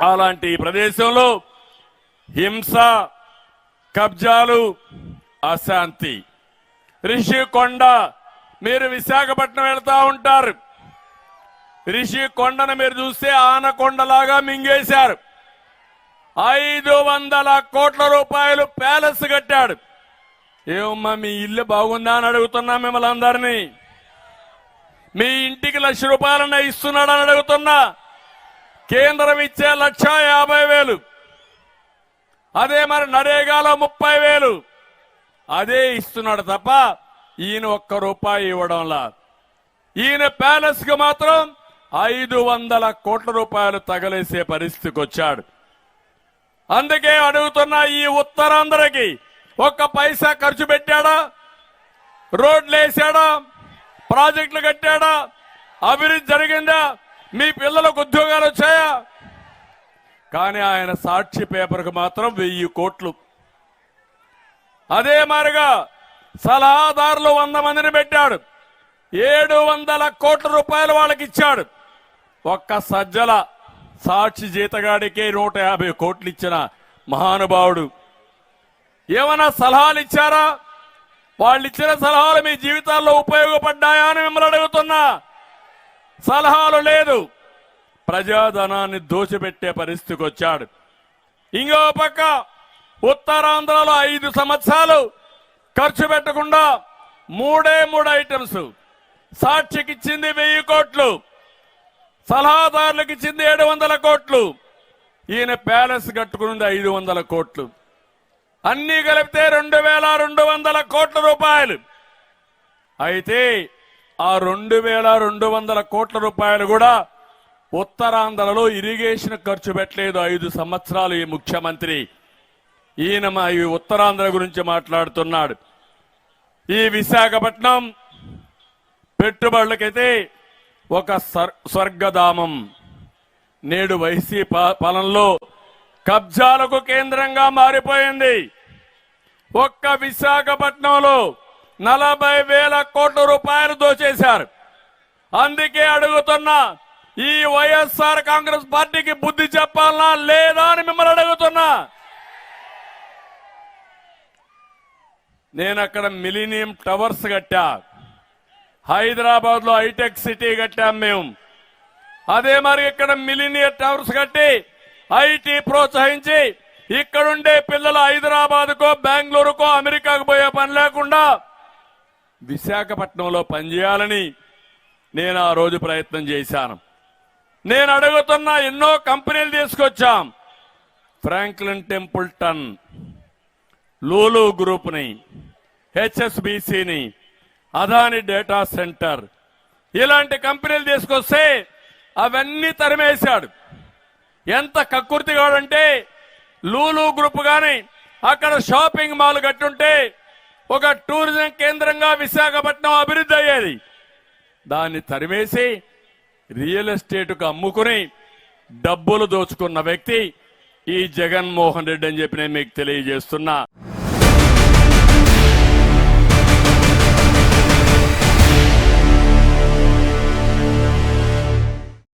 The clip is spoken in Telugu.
అలాంటి ప్రదేశంలో హింస, కబ్జాలు, అశాంతి. రిషికొండ, మీరు విశాఖపట్నం వెళ్తా ఉంటారు. రిషికొండను మీరు చూస్తే ఆనకొండలాగా మింగేశారు. 500 కోట్ల రూపాయలు ప్యాలెస్ కట్టాడు. ఏమమ్మా మీ ఇల్లు బాగుందా అని అడుగుతున్నా మిమ్మల్ని అందరినీ. మీ ఇంటికి ₹1,00,000 ఇస్తున్నాడని అడుగుతున్నా. కేంద్రం ఇచ్చే 1,50,000. అదే మరి నరేగాలో 30,000 అదే ఇస్తున్నాడు తప్ప ఈయన ₹1 ఇవ్వడంలా. ఈయన ప్యాలెస్ కు మాత్రం 500 కోట్ల రూపాయలు తగలేసే పరిస్థితికి వచ్చాడు. అందుకే అడుగుతున్నా, ఈ ఉత్తరాంధ్రకి 1 పైసా ఖర్చు పెట్టాడా? రోడ్లు వేసాడా? ప్రాజెక్టులు కట్టాడా? అభివృద్ధి జరిగిందా? మీ పిల్లలకు ఉద్యోగాలు వచ్చాయా? కానీ ఆయన సాక్షి పేపర్కు మాత్రం 1000 కోట్లు. అదే మారిగా సలహాదారులు 100 మందిని పెట్టాడు. 700 కోట్ల రూపాయలు వాళ్ళకి ఇచ్చాడు. ఒక్క సజ్జల సాక్షి జీతగాడికే 150 కోట్లు ఇచ్చిన మహానుభావుడు. ఏమైనా సలహాలు ఇచ్చారా? వాళ్ళు ఇచ్చిన సలహాలు మీ జీవితాల్లో ఉపయోగపడ్డాయా అని మిమ్మల్ని అడుగుతున్నా. సలహాలు లేదు. ప్రజాధనాన్ని దోచిపెట్టే పరిస్థితికి వచ్చాడు. ఇంకో పక్క ఉత్తరాంధ్రలో 5 సంవత్సరాలు ఖర్చు పెట్టకుండా 3 ఐటమ్స్. సాక్షికి ఇచ్చింది 1000 కోట్లు, సలహాదారులకు ఇచ్చింది 700 కోట్లు, ఈయన ప్యాలెస్ కట్టుకున్నది 500 కోట్లు. అన్ని కలిపితే 2,200 కోట్ల రూపాయలు. అయితే ఆ 2,200 కోట్ల రూపాయలు కూడా ఉత్తరాంధ్రలో ఇరిగేషన్ ఖర్చు పెట్టలేదు 5 సంవత్సరాలు ఈ ముఖ్యమంత్రి. ఈయన మా ఈ ఉత్తరాంధ్ర గురించి మాట్లాడుతున్నాడు. ఈ విశాఖపట్నం పెట్టుబడులకైతే ఒక స్వర్గధామం. నేడు వైసీపీ పాలనలో కబ్జాలకు కేంద్రంగా మారిపోయింది. ఒక్క విశాఖపట్నంలో 40,000 కోట్ల రూపాయలు దోచేశారు. అందుకే అడుగుతున్నా, ఈ వైఎస్ఆర్ కాంగ్రెస్ పార్టీకి బుద్ధి చెప్పాలనా లేదా అని మిమ్మల్ని అడుగుతున్నా. నేను అక్కడ మిలీనియం టవర్స్ కట్టా. హైదరాబాద్ లో హైటెక్ సిటీ కట్టాం మేము. అదే మరి ఇక్కడ మిలీనియం టవర్స్ కట్టి ఐటీ ప్రోత్సహించి ఇక్కడుండే పిల్లలు హైదరాబాద్కో, బెంగళూరుకో, అమెరికాకు పోయే పని లేకుండా విశాఖపట్నంలో పనిచేయాలని నేను ఆ రోజు ప్రయత్నం చేశాను. నేను అడుగుతున్నా, ఎన్నో కంపెనీలు తీసుకొచ్చాం. ఫ్రాంక్లిన్ టెంపుల్టన్, లూలు గ్రూప్ని, హెచ్ఎస్బిసిని, అదాని డేటా సెంటర్, ఇలాంటి కంపెనీలు తీసుకొస్తే అవన్నీ తరిమేశాడు. ఎంత కక్కుర్తిగాడంటే, లూలు గ్రూప్ గాని అక్కడ షాపింగ్ మాల్ కట్టుంటే ఒక టూరిజం కేంద్రంగా విశాఖపట్నం అభివృద్ధి అయ్యేది. దాన్ని తరిమేసి రియల్ ఎస్టేట్కు అమ్ముకుని డబ్బులు దోచుకున్న వ్యక్తి ఈ జగన్మోహన్ రెడ్డి అని చెప్పి నేను మీకు తెలియజేస్తున్నా.